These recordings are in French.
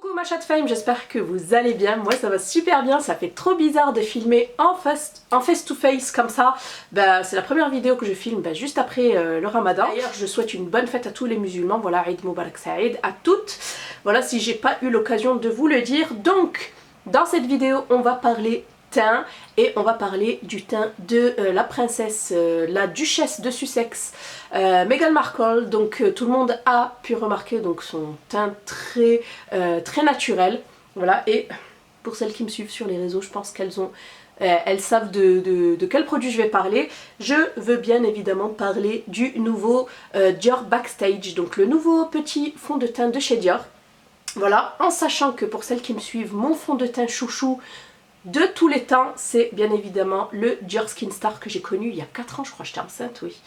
Coucou ma chat fame, j'espère que vous allez bien. Moi ça va super bien, ça fait trop bizarre de filmer en face to face comme ça. C'est la première vidéo que je filme juste après le ramadan. D'ailleurs je souhaite une bonne fête à tous les musulmans, voilà, Eid Mubarak Saïd à toutes. Voilà, si j'ai pas eu l'occasion de vous le dire. Donc dans cette vidéo on va parler teint et on va parler du teint de la princesse, la duchesse de Sussex, Meghan Markle. Donc tout le monde a pu remarquer donc son teint très naturel, voilà. Et pour celles qui me suivent sur les réseaux, je pense elles savent de quel produit je vais parler. Je veux bien évidemment parler du nouveau Dior Backstage, donc le nouveau petit fond de teint de chez Dior. Voilà, en sachant que pour celles qui me suivent, mon fond de teint chouchou de tous les temps, c'est bien évidemment le Dior Skin Star que j'ai connu il y a 4 ans, je crois, j'étais enceinte, oui.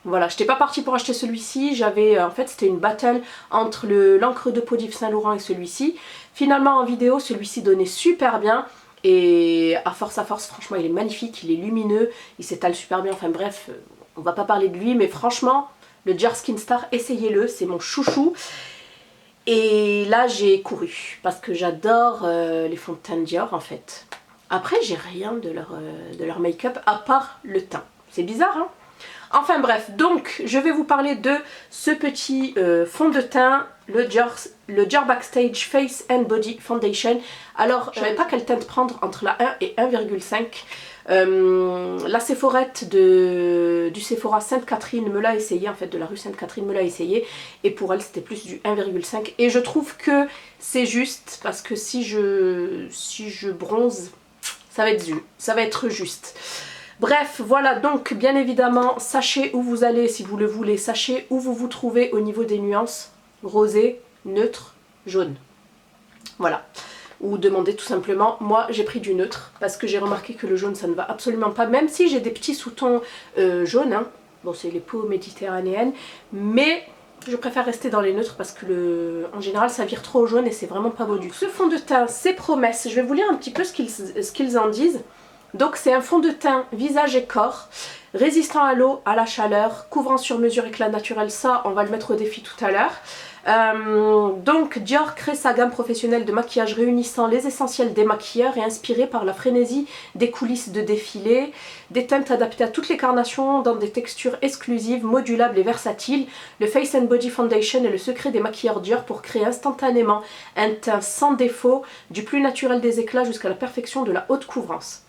Voilà, je n'étais pas partie pour acheter celui-ci, en fait c'était une battle entre l'encre de peau d'Yves Saint Laurent et celui-ci. Finalement en vidéo, celui-ci donnait super bien et à force, franchement il est magnifique, il est lumineux, il s'étale super bien, enfin bref, on va pas parler de lui, mais franchement, le Dior Skin Star, essayez-le, c'est mon chouchou. Et là j'ai couru, parce que j'adore les fonds de teint Dior en fait. Après j'ai rien de leur make-up à part le teint. C'est bizarre hein. Enfin bref, donc je vais vous parler de ce petit fond de teint, le Dior Backstage Face and Body Foundation. Alors je ne savais pas quelle teinte prendre entre la 1 et 1,5. La Sephorette du Sephora Sainte-Catherine me l'a essayé, en fait de la rue Sainte-Catherine me l'a essayé, et pour elle c'était plus du 1,5 et je trouve que c'est juste parce que si je bronze ça va être juste. Bref, voilà, donc bien évidemment, sachez où vous allez si vous le voulez, sachez où vous vous trouvez au niveau des nuances, rosé, neutre, jaune. Voilà. Ou demandez tout simplement, moi j'ai pris du neutre, parce que j'ai remarqué que le jaune ça ne va absolument pas, même si j'ai des petits sous-tons jaunes, hein. Bon c'est les peaux méditerranéennes, mais je préfère rester dans les neutres parce que en général ça vire trop au jaune et c'est vraiment pas beau du tout. Ce fond de teint, c'est promesse, je vais vous lire un petit peu ce qu'ils en disent. Donc c'est un fond de teint visage et corps, résistant à l'eau, à la chaleur, couvrant sur mesure éclat naturel, ça on va le mettre au défi tout à l'heure. Donc Dior crée sa gamme professionnelle de maquillage réunissant les essentiels des maquilleurs et inspiré par la frénésie des coulisses de défilé, des teintes adaptées à toutes les carnations dans des textures exclusives, modulables et versatiles. Le Face and Body Foundation est le secret des maquilleurs Dior pour créer instantanément un teint sans défaut, du plus naturel des éclats jusqu'à la perfection de la haute couvrance.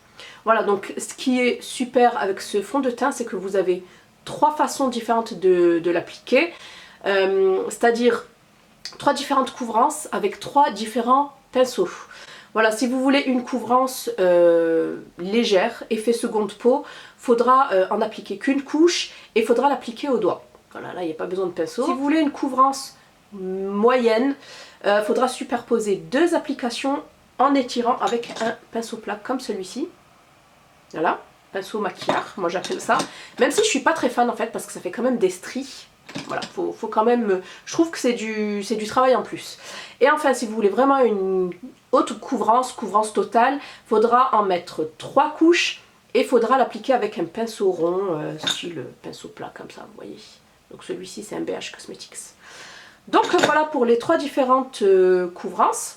Voilà, donc ce qui est super avec ce fond de teint, c'est que vous avez 3 façons différentes de l'appliquer. C'est-à-dire 3 différentes couvrances avec 3 différents pinceaux. Voilà, si vous voulez une couvrance légère, effet seconde peau, faudra en appliquer qu'une couche et faudra l'appliquer au doigt. Voilà, là il n'y a pas besoin de pinceau. Si vous voulez une couvrance moyenne, faudra superposer 2 applications en étirant avec un pinceau plat comme celui-ci. Voilà, pinceau maquillard, moi j'appelle ça. Même si je suis pas très fan en fait parce que ça fait quand même des stries. Voilà, faut quand même... Je trouve que c'est du travail en plus. Et enfin, si vous voulez vraiment une haute couvrance totale, faudra en mettre 3 couches et faudra l'appliquer avec un pinceau rond, style pinceau plat comme ça, vous voyez. Donc celui-ci c'est un BH Cosmetics. Donc voilà pour les 3 différentes couvrances.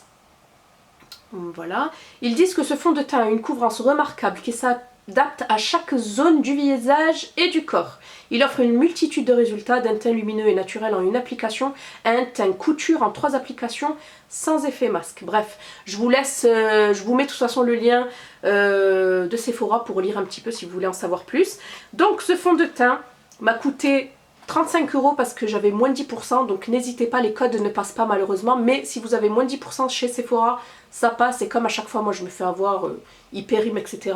Voilà. Ils disent que ce fond de teint a une couvrance remarquable qui s'adapte à chaque zone du visage et du corps. Il offre une multitude de résultats d'un teint lumineux et naturel en une application à un teint couture en 3 applications sans effet masque. Bref, je vous mets de toute façon le lien de Sephora pour lire un petit peu si vous voulez en savoir plus. Donc ce fond de teint m'a coûté 35 € parce que j'avais moins de 10%, donc n'hésitez pas, les codes ne passent pas malheureusement, mais si vous avez moins de 10% chez Sephora, ça passe, et comme à chaque fois moi je me fais avoir hyperime, etc.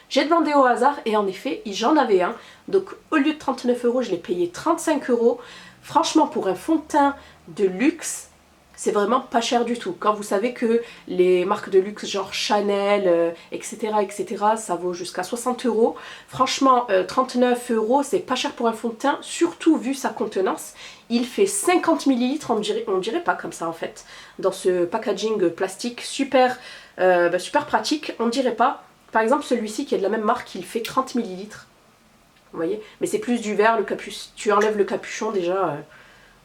J'ai demandé au hasard et en effet j'en avais un, donc au lieu de 39 € je l'ai payé 35 €. Franchement pour un fond de teint de luxe, c'est vraiment pas cher du tout. Quand vous savez que les marques de luxe genre Chanel, etc., ça vaut jusqu'à 60 €. Franchement, 39 € c'est pas cher pour un fond de teint, surtout vu sa contenance. Il fait 50 ml, on dirait pas comme ça en fait. Dans ce packaging plastique super, super pratique, on dirait pas. Par exemple celui-ci qui est de la même marque, il fait 30 ml. Vous voyez? Mais c'est plus du verre, tu enlèves le capuchon déjà...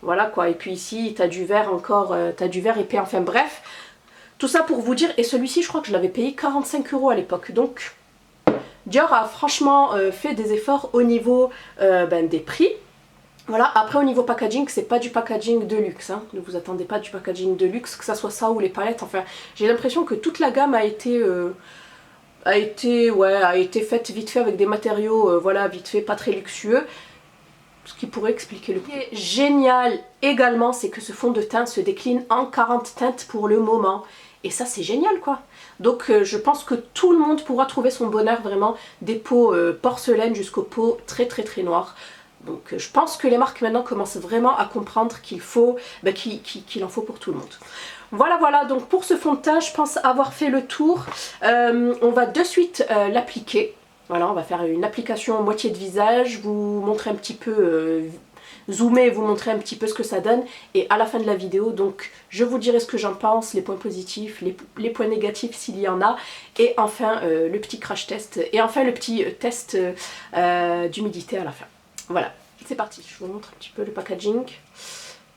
Voilà quoi, et puis ici tu as du verre encore, tu as du verre épais, enfin bref. Tout ça pour vous dire, et celui-ci je crois que je l'avais payé 45 € à l'époque, donc Dior a franchement fait des efforts au niveau des prix. Voilà, après au niveau packaging, c'est pas du packaging de luxe, hein. Ne vous attendez pas du packaging de luxe, que ça soit ça ou les palettes, enfin j'ai l'impression que toute la gamme a été faite vite fait avec des matériaux, voilà, vite fait, pas très luxueux. Ce qui pourrait expliquer le prix. Ce qui est génial également, c'est que ce fond de teint se décline en 40 teintes pour le moment. Et ça c'est génial quoi. Donc je pense que tout le monde pourra trouver son bonheur vraiment, des peaux porcelaine jusqu'aux peaux très très très noires. Donc je pense que les marques maintenant commencent vraiment à comprendre qu'il faut, qu'il en faut pour tout le monde. Voilà voilà, donc pour ce fond de teint je pense avoir fait le tour. On va de suite l'appliquer. Voilà, on va faire une application moitié de visage, vous montrer un petit peu, zoomer, vous montrer un petit peu ce que ça donne. Et à la fin de la vidéo, donc je vous dirai ce que j'en pense, les points positifs, les points négatifs s'il y en a. Et enfin le petit crash test, et enfin le petit test d'humidité à la fin. Voilà, c'est parti, je vous montre un petit peu le packaging.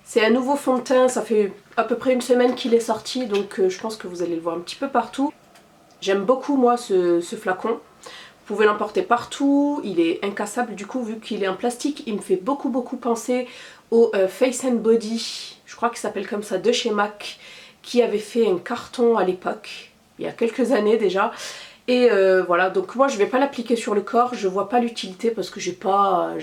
C'est un nouveau fond de teint, ça fait à peu près une semaine qu'il est sorti, donc je pense que vous allez le voir un petit peu partout. J'aime beaucoup moi ce flacon. Vous pouvez l'emporter partout, il est incassable du coup vu qu'il est en plastique. Il me fait beaucoup penser au Face and Body, je crois qu'il s'appelle comme ça, de chez MAC, qui avait fait un carton à l'époque, il y a quelques années déjà. Et voilà, donc moi je vais pas l'appliquer sur le corps, je vois pas l'utilité parce que j'ai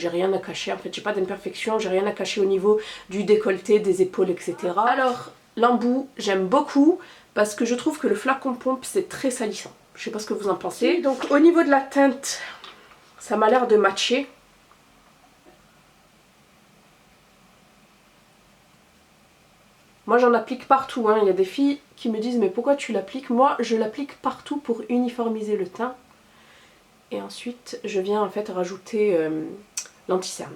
rien à cacher, en fait j'ai pas d'imperfection, j'ai rien à cacher au niveau du décolleté, des épaules, etc. Alors l'embout, j'aime beaucoup parce que je trouve que le flacon pompe c'est très salissant. Je sais pas ce que vous en pensez. Donc au niveau de la teinte, ça m'a l'air de matcher. Moi j'en applique partout, hein. Il y a des filles qui me disent mais pourquoi tu l'appliques? Moi je l'applique partout pour uniformiser le teint. Et ensuite je viens en fait rajouter l'anti-cerne.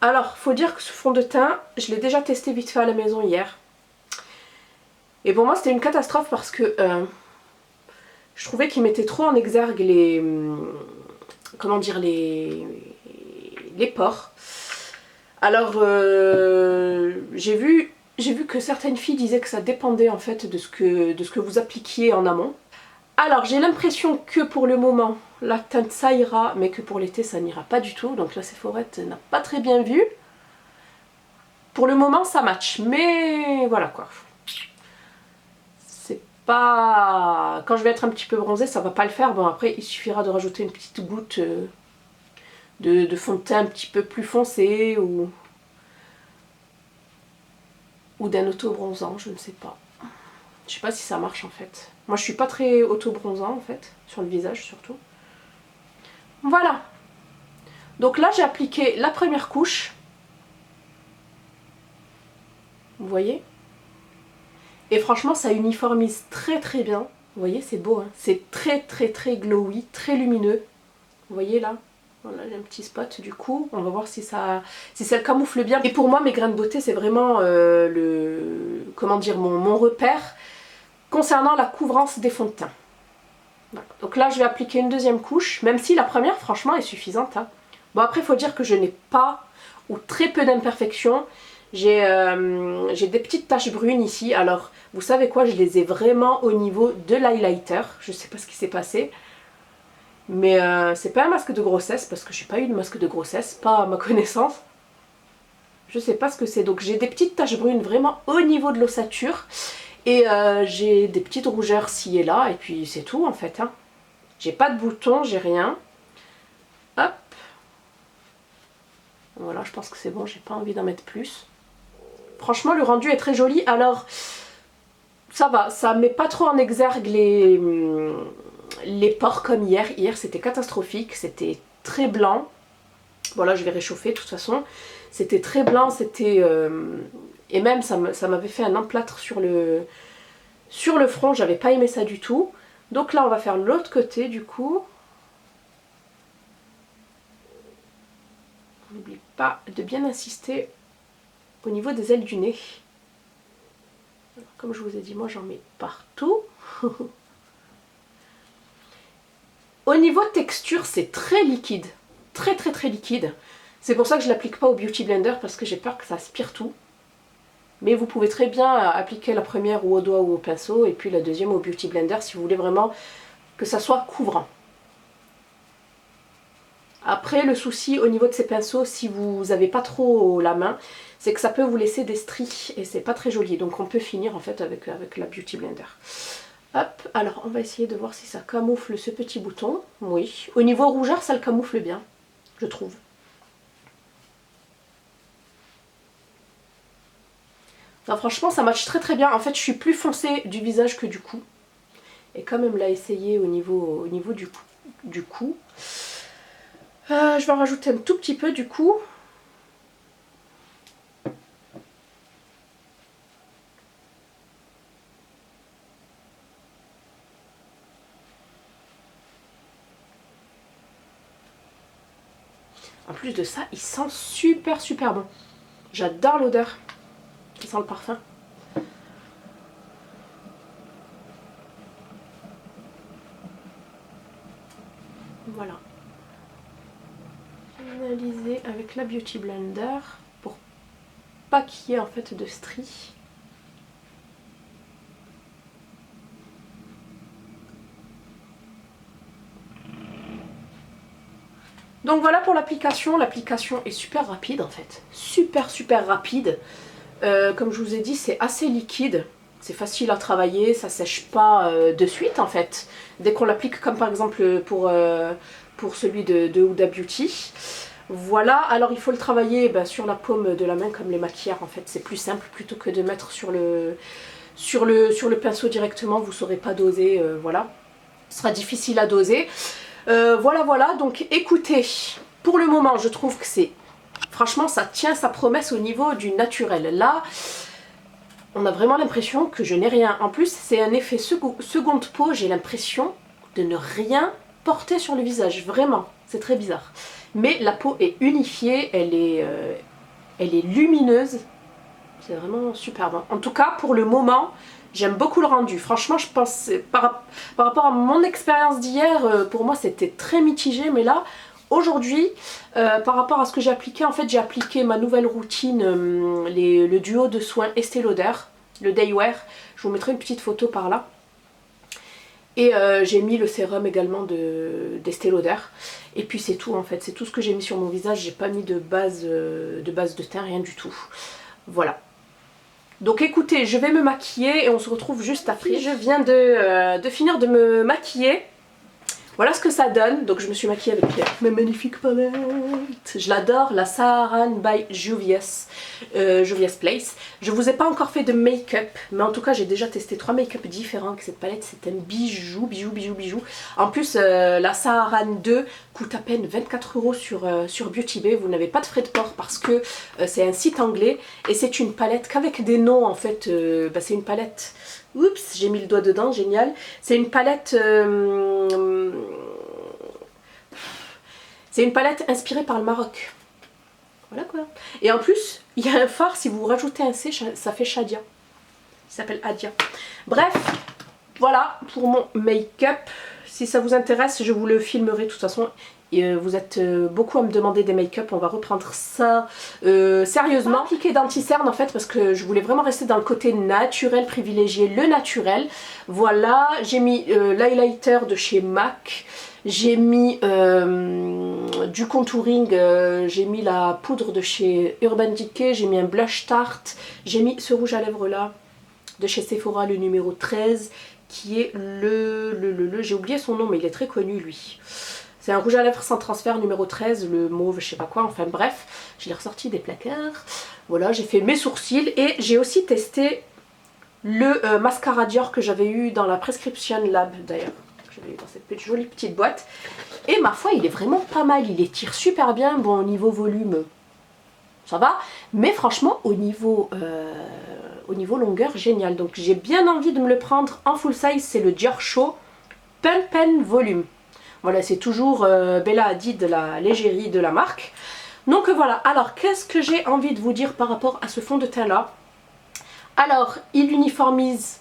Alors faut dire que ce fond de teint, je l'ai déjà testé vite fait à la maison hier. Et pour moi c'était une catastrophe parce que je trouvais qu'il mettait trop en exergue les pores. Alors j'ai vu que certaines filles disaient que ça dépendait en fait de ce que vous appliquiez en amont. Alors j'ai l'impression que pour le moment la teinte ça ira, mais que pour l'été ça n'ira pas du tout. Donc la Sephorette n'a pas très bien vu. Pour le moment ça match, mais voilà quoi. C'est pas... Quand je vais être un petit peu bronzée ça va pas le faire. Bon après il suffira de rajouter une petite goutte de fond de teint un petit peu plus foncé ou d'un auto-bronzant, je ne sais pas. Je sais pas si ça marche en fait. Moi je suis pas très auto-bronzant en fait, sur le visage surtout. Voilà. Donc là j'ai appliqué la première couche. Vous voyez? Et franchement ça uniformise très très bien. Vous voyez c'est beau, hein? C'est très glowy, très lumineux. Vous voyez là? Voilà, j'ai un petit spot du coup, on va voir si ça le camoufle bien. Et pour moi mes grains de beauté c'est vraiment mon repère concernant la couvrance des fonds de teint. Voilà. Donc là je vais appliquer une deuxième couche, même si la première franchement est suffisante, hein. Bon après il faut dire que je n'ai pas ou très peu d'imperfections. J'ai des petites taches brunes ici, alors vous savez quoi, je les ai vraiment au niveau de l'highlighter, je sais pas ce qui s'est passé. Mais c'est pas un masque de grossesse parce que j'ai pas eu de masque de grossesse, pas à ma connaissance. Je sais pas ce que c'est. Donc j'ai des petites taches brunes vraiment au niveau de l'ossature. Et j'ai des petites rougeurs ci et là. Et puis c'est tout en fait, hein. J'ai pas de boutons, j'ai rien. Hop. Voilà, je pense que c'est bon, j'ai pas envie d'en mettre plus. Franchement le rendu est très joli. Alors ça va, ça met pas trop en exergue les pores comme hier. Hier c'était catastrophique, c'était très blanc. Bon là je vais réchauffer de toute façon. C'était très blanc, c'était... et même ça m'avait fait un emplâtre sur le front, j'avais pas aimé ça du tout. Donc là on va faire l'autre côté du coup. N'oublie pas de bien insister au niveau des ailes du nez. Alors, comme je vous ai dit, moi j'en mets partout. Au niveau texture, c'est très liquide, très liquide. C'est pour ça que je ne l'applique pas au Beauty Blender parce que j'ai peur que ça aspire tout. Mais vous pouvez très bien appliquer la première ou au doigt ou au pinceau et puis la deuxième au Beauty Blender si vous voulez vraiment que ça soit couvrant. Après, le souci au niveau de ces pinceaux, si vous n'avez pas trop la main, c'est que ça peut vous laisser des stries et c'est pas très joli. Donc on peut finir en fait avec la Beauty Blender. Hop, alors on va essayer de voir si ça camoufle ce petit bouton. Oui, au niveau rougeur, ça le camoufle bien, je trouve. Non, franchement, ça match très très bien. En fait, je suis plus foncée du visage que du cou. Et quand même l'a essayé au niveau du cou. Je vais en rajouter un tout petit peu du coup. En plus de ça, il sent super super bon. J'adore l'odeur. Il sent le parfum. Voilà. Finaliser avec la Beauty Blender pour pas qu'il y ait en fait de stries. Donc voilà pour l'application. L'application est super rapide en fait. Super super rapide. Comme je vous ai dit, c'est assez liquide. C'est facile à travailler, ça sèche pas de suite en fait. Dès qu'on l'applique comme par exemple pour celui de Huda Beauty. Voilà, alors il faut le travailler sur la paume de la main comme les maquilleurs en fait. C'est plus simple plutôt que de mettre sur le pinceau directement, vous ne saurez pas doser, voilà. Ce sera difficile à doser. Voilà, donc écoutez, pour le moment je trouve que c'est... Franchement, ça tient sa promesse au niveau du naturel. Là, on a vraiment l'impression que je n'ai rien. En plus, c'est un effet seconde peau. J'ai l'impression de ne rien porter sur le visage. Vraiment, c'est très bizarre. Mais la peau est unifiée, elle est lumineuse. C'est vraiment super bon. En tout cas, pour le moment, j'aime beaucoup le rendu. Franchement, je pense, par rapport à mon expérience d'hier, pour moi, c'était très mitigé. Mais là... Aujourd'hui, par rapport à ce que j'ai appliqué, en fait j'ai appliqué ma nouvelle routine, le duo de soins Estée Lauder, le Day Wear. Je vous mettrai une petite photo par là. Et j'ai mis le sérum également d'Estée Lauder. Et puis c'est tout en fait, c'est tout ce que j'ai mis sur mon visage. J'ai pas mis de base de teint, rien du tout. Voilà. Donc écoutez, je vais me maquiller et on se retrouve juste après. Je viens de finir de me maquiller. Voilà ce que ça donne. Donc je me suis maquillée avec ma magnifique palette. Je l'adore, la Saharan by Juvia's Place. Je vous ai pas encore fait de make-up, mais en tout cas j'ai déjà testé 3 make-up différents avec cette palette. C'est un bijou. En plus la Saharan 2 coûte à peine 24 € sur Beauty Bay. Vous n'avez pas de frais de port parce que c'est un site anglais. Et c'est une palette qu'avec des noms en fait. C'est une palette... Oups, j'ai mis le doigt dedans, génial. C'est une palette... c'est une palette inspirée par le Maroc. Voilà quoi. Et en plus, il y a un fard, si vous rajoutez un C, ça fait Shadia. Il s'appelle Adia. Bref, voilà pour mon make-up. Si ça vous intéresse, je vous le filmerai de toute façon. Et vous êtes beaucoup à me demander des make-up, on va reprendre ça sérieusement. Appliqué d'anti-cerne en fait parce que je voulais vraiment rester dans le côté naturel, privilégier le naturel. Voilà, j'ai mis l'highlighter de chez MAC, j'ai mis du contouring, j'ai mis la poudre de chez Urban Decay, j'ai mis un blush tarte, j'ai mis ce rouge à lèvres là de chez Sephora, le numéro 13, qui est j'ai oublié son nom mais il est très connu lui. C'est un rouge à lèvres sans transfert numéro 13, le mauve, je sais pas quoi, enfin bref. Je l'ai ressorti des placards. Voilà, j'ai fait mes sourcils et j'ai aussi testé le mascara Dior que j'avais eu dans la Prescription Lab d'ailleurs. J'avais eu dans cette jolie petite boîte. Et ma foi, il est vraiment pas mal, il étire super bien. Bon, au niveau volume, ça va. Mais franchement, au niveau longueur, génial. Donc j'ai bien envie de me le prendre en full size, c'est le Dior Show Pen Volume. Voilà, c'est toujours Bella Hadid, la l'égérie de la marque. Donc voilà, alors qu'est-ce que j'ai envie de vous dire par rapport à ce fond de teint là? Alors, il uniformise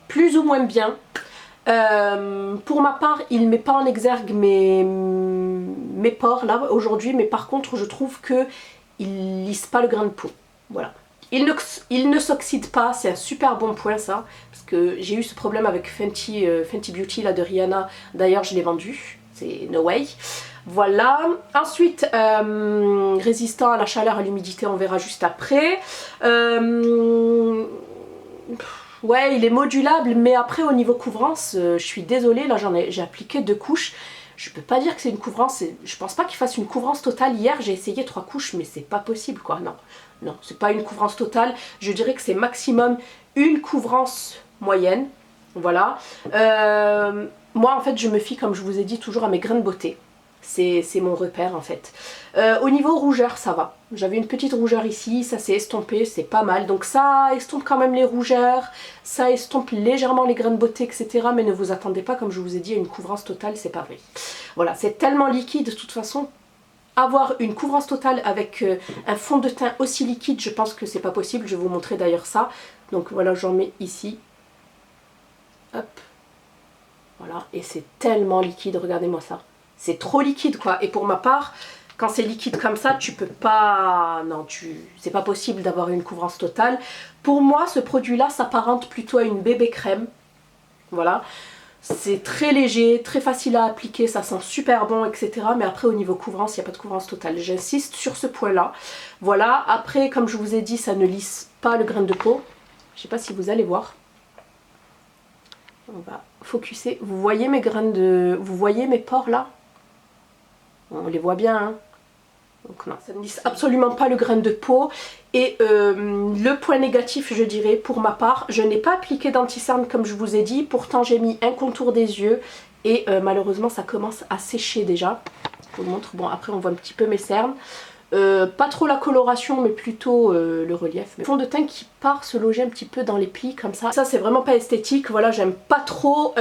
plus ou moins bien. Pour ma part, il ne met pas en exergue mes pores là aujourd'hui, mais par contre je trouve que il lisse pas le grain de peau. Voilà. Il ne s'oxyde pas, c'est un super bon point ça, parce que j'ai eu ce problème avec Fenty Beauty là, de Rihanna, d'ailleurs je l'ai vendu, c'est no way. Voilà, ensuite résistant à la chaleur, à l'humidité, on verra juste après. Ouais, il est modulable, mais après au niveau couvrance, je suis désolée, là j'ai appliqué 2 couches. Je peux pas dire que c'est une couvrance, je pense pas qu'il fasse une couvrance totale. Hier j'ai essayé 3 couches, mais c'est pas possible quoi, non. Non, c'est pas une couvrance totale, je dirais que c'est maximum une couvrance moyenne, voilà. Moi en fait je me fie, comme je vous ai dit, toujours à mes grains de beauté. C'est mon repère en fait. Au niveau rougeur, ça va. J'avais une petite rougeur ici, ça s'est estompé, c'est pas mal. Donc ça estompe quand même les rougeurs, ça estompe légèrement les grains de beauté, etc. Mais ne vous attendez pas, comme je vous ai dit, à une couvrance totale, c'est pas vrai. Voilà, c'est tellement liquide de toute façon. Avoir une couvrance totale avec un fond de teint aussi liquide, je pense que c'est pas possible. Je vais vous montrer d'ailleurs ça. Donc voilà, j'en mets ici. Hop. Voilà, et c'est tellement liquide, regardez-moi ça. C'est trop liquide quoi, et pour ma part, quand c'est liquide comme ça, tu peux pas... Non, c'est pas possible d'avoir une couvrance totale. Pour moi, ce produit-là s'apparente plutôt à une bébé crème. Voilà. C'est très léger, très facile à appliquer, ça sent super bon, etc. Mais après, au niveau couvrance, il n'y a pas de couvrance totale. J'insiste sur ce point-là. Voilà, après, comme je vous ai dit, ça ne lisse pas le grain de peau. Je sais pas si vous allez voir. On va focuser. Vous voyez mes grains de... Vous voyez mes pores là? On les voit bien, hein. Donc non, ça ne lisse absolument pas le grain de peau. Et le point négatif, je dirais, pour ma part, je n'ai pas appliqué d'anti-cerne comme je vous ai dit. Pourtant, j'ai mis un contour des yeux. Et malheureusement, ça commence à sécher déjà. Je vous le montre. Bon, après, on voit un petit peu mes cernes. Pas trop la coloration, mais plutôt le relief. Mais fond de teint qui part se loger un petit peu dans les plis comme ça. Ça, c'est vraiment pas esthétique. Voilà, j'aime pas trop.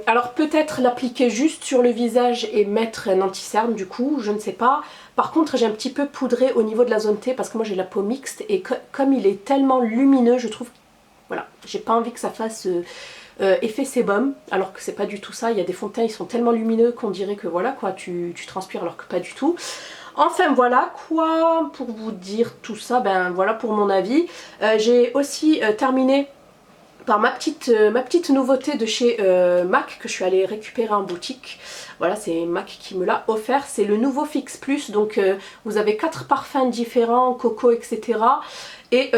Alors peut-être l'appliquer juste sur le visage et mettre un anti-cerne du coup, je ne sais pas. Par contre, j'ai un petit peu poudré au niveau de la zone T parce que moi j'ai la peau mixte et comme il est tellement lumineux, je trouve... Voilà, j'ai pas envie que ça fasse... effet sébum, alors que c'est pas du tout ça. Il y a des fonds de teint, ils sont tellement lumineux qu'on dirait que voilà quoi, tu transpires alors que pas du tout. Enfin voilà quoi, pour vous dire tout ça, ben voilà pour mon avis. J'ai aussi terminé par ma petite nouveauté de chez MAC que je suis allée récupérer en boutique. Voilà, c'est MAC qui me l'a offert, c'est le nouveau Fix Plus. Donc vous avez 4 parfums différents, coco, etc. Et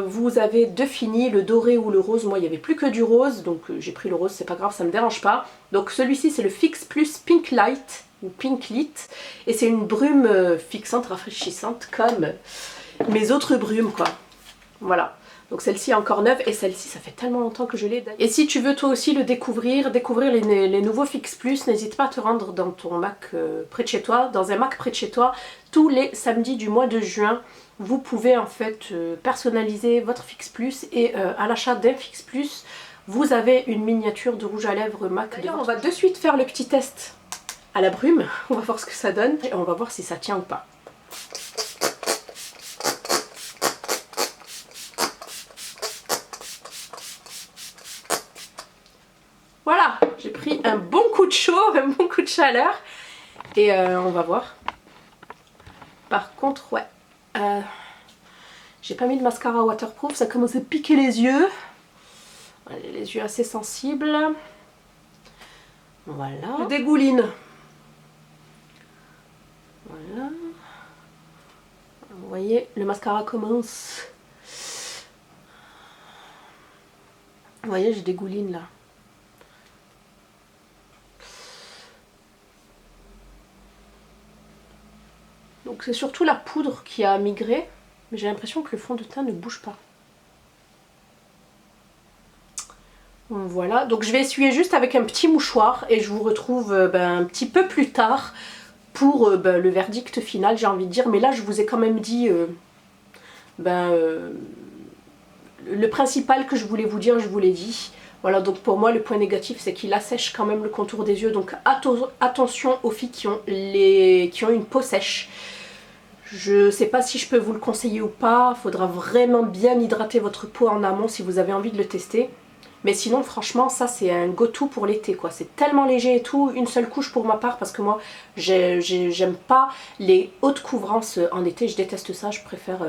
vous avez 2 finis, le doré ou le rose. Moi il n'y avait plus que du rose, donc j'ai pris le rose, c'est pas grave, ça me dérange pas. Donc celui-ci c'est le Fix Plus Pink Light ou Pink Lit, et c'est une brume fixante, rafraîchissante comme mes autres brumes quoi. Voilà. Donc celle-ci est encore neuve et celle-ci ça fait tellement longtemps que je l'ai. Et si tu veux toi aussi le découvrir les nouveaux Fix Plus, n'hésite pas à te rendre dans ton Mac près de chez toi, dans un Mac près de chez toi, tous les samedis du mois de juin. Vous pouvez en fait personnaliser votre Fix Plus et à l'achat d'un Fix Plus, vous avez une miniature de rouge à lèvres MAC. D'ailleurs on va de suite faire le petit test à la brume, on va voir ce que ça donne et on va voir si ça tient ou pas. Voilà, j'ai pris un bon coup de chaud, un bon coup de chaleur et on va voir. Par contre, ouais, j'ai pas mis de mascara waterproof, ça commence à piquer les yeux. Les yeux assez sensibles. Voilà. Je dégouline. Voilà. Vous voyez, le mascara commence. Vous voyez, je dégouline là. Donc c'est surtout la poudre qui a migré, mais j'ai l'impression que le fond de teint ne bouge pas. Voilà, donc je vais essuyer juste avec un petit mouchoir et je vous retrouve un petit peu plus tard pour le verdict final, j'ai envie de dire. Mais là je vous ai quand même dit le principal que je voulais vous dire, je vous l'ai dit. Voilà, donc pour moi le point négatif c'est qu'il assèche quand même le contour des yeux, donc attention aux filles qui ont une peau sèche. Je sais pas si je peux vous le conseiller ou pas, il faudra vraiment bien hydrater votre peau en amont si vous avez envie de le tester. Mais sinon franchement ça c'est un go-to pour l'été quoi. C'est tellement léger et tout, une seule couche pour ma part parce que moi j'aime pas les hautes couvrances en été, je déteste ça, je préfère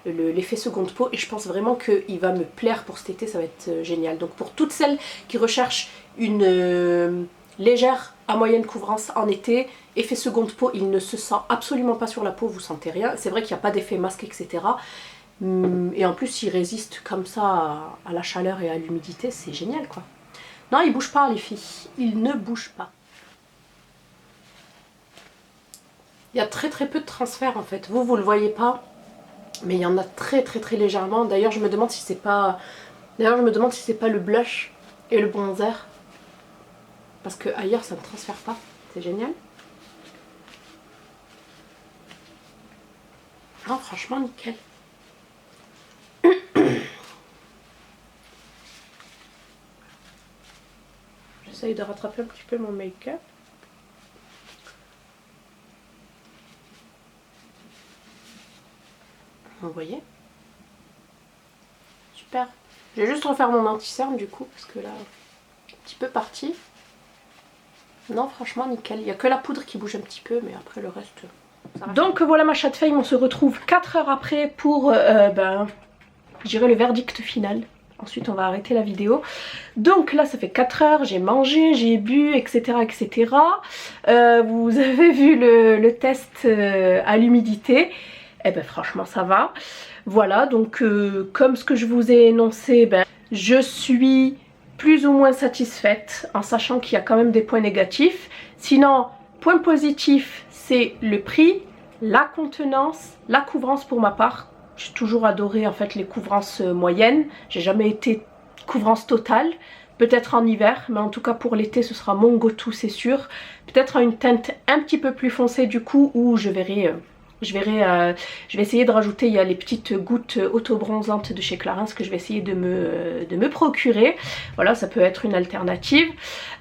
l'effet seconde peau et je pense vraiment qu'il va me plaire pour cet été, ça va être génial. Donc pour toutes celles qui recherchent une légère à moyenne couvrance en été, effet seconde peau, il ne se sent absolument pas sur la peau, vous sentez rien. C'est vrai qu'il n'y a pas d'effet masque etc. Et en plus il résiste comme ça à la chaleur et à l'humidité, c'est génial quoi. Non il bouge pas les filles, il ne bouge pas. Il y a très peu de transfert en fait, vous le voyez pas, mais il y en a très légèrement. D'ailleurs je me demande si c'est pas le blush et le bronzer, parce que ailleurs ça ne transfère pas, c'est génial. Non franchement nickel. J'essaye de rattraper un petit peu mon make-up. Vous voyez? Super. Je vais juste refaire mon anti-cerne du coup, parce que là, un petit peu parti. Non, franchement, nickel. Il n'y a que la poudre qui bouge un petit peu, mais après le reste... Donc voilà ma chatte fame, on se retrouve 4 heures après pour, je dirais le verdict final. Ensuite on va arrêter la vidéo. Donc là ça fait 4 heures, j'ai mangé, j'ai bu, etc. etc. Vous avez vu le test à l'humidité. Eh ben franchement ça va. Voilà donc comme ce que je vous ai énoncé, je suis plus ou moins satisfaite en sachant qu'il y a quand même des points négatifs. Sinon, point positif c'est le prix, la contenance, la couvrance pour ma part. J'ai toujours adoré en fait les couvrances moyennes, j'ai jamais été couvrance totale, peut-être en hiver, mais en tout cas pour l'été ce sera mon go-to c'est sûr. Peut-être une teinte un petit peu plus foncée du coup, où je vais essayer de rajouter, il y a les petites gouttes auto-bronzantes de chez Clarins que je vais essayer de me procurer. Voilà, ça peut être une alternative.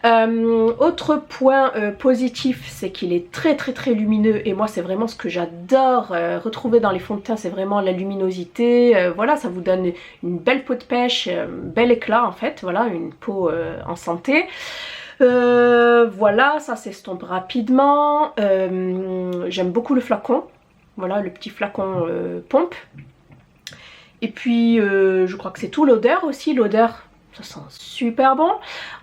Autre point positif, c'est qu'il est très lumineux et moi c'est vraiment ce que j'adore retrouver dans les fonds de teint, c'est vraiment la luminosité. Voilà, ça vous donne une belle peau de pêche, un bel éclat en fait, voilà, une peau en santé. Voilà, ça s'estompe rapidement. J'aime beaucoup le flacon. Voilà, le petit flacon pompe. Et puis, je crois que c'est tout. L'odeur aussi, l'odeur, ça sent super bon.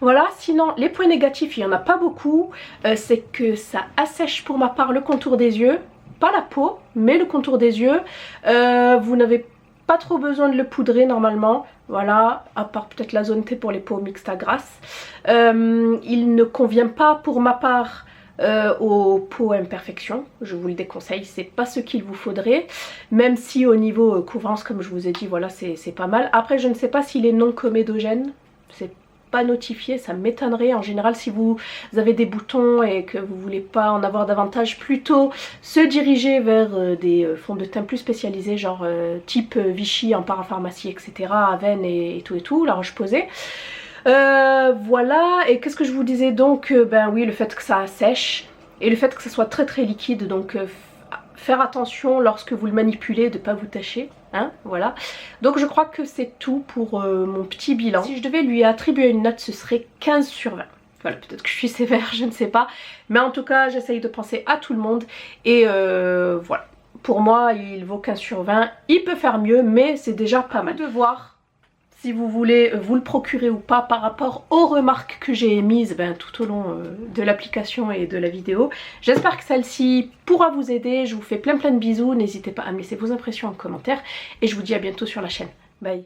Voilà, sinon, les points négatifs, il n'y en a pas beaucoup. C'est que ça assèche pour ma part le contour des yeux. Pas la peau, mais le contour des yeux. Vous n'avez pas trop besoin de le poudrer normalement. Voilà, à part peut-être la zone T pour les peaux mixtes à grasse. Il ne convient pas pour ma part aux peaux imperfections, je vous le déconseille, c'est pas ce qu'il vous faudrait, même si au niveau couvrance comme je vous ai dit, voilà, c'est pas mal. Après je ne sais pas s'il est non comédogène, c'est pas notifié, ça m'étonnerait. En général si vous avez des boutons et que vous voulez pas en avoir davantage, plutôt se diriger vers des fonds de teint plus spécialisés, genre type Vichy en parapharmacie, etc., Aven et tout, la Roche-Posay. Voilà, et qu'est-ce que je vous disais donc, ben oui, le fait que ça sèche et le fait que ça soit très liquide, donc faire attention lorsque vous le manipulez de ne pas vous tacher, hein, voilà. Donc je crois que c'est tout pour mon petit bilan. Si je devais lui attribuer une note, ce serait 15 sur 20. Voilà, peut-être que je suis sévère, je ne sais pas, mais en tout cas j'essaye de penser à tout le monde et voilà. Pour moi il vaut 15 sur 20, il peut faire mieux mais c'est déjà pas mal. De voir si vous voulez vous le procurer ou pas par rapport aux remarques que j'ai émises tout au long de l'application et de la vidéo. J'espère que celle-ci pourra vous aider. Je vous fais plein de bisous. N'hésitez pas à me laisser vos impressions en commentaire. Et je vous dis à bientôt sur la chaîne. Bye.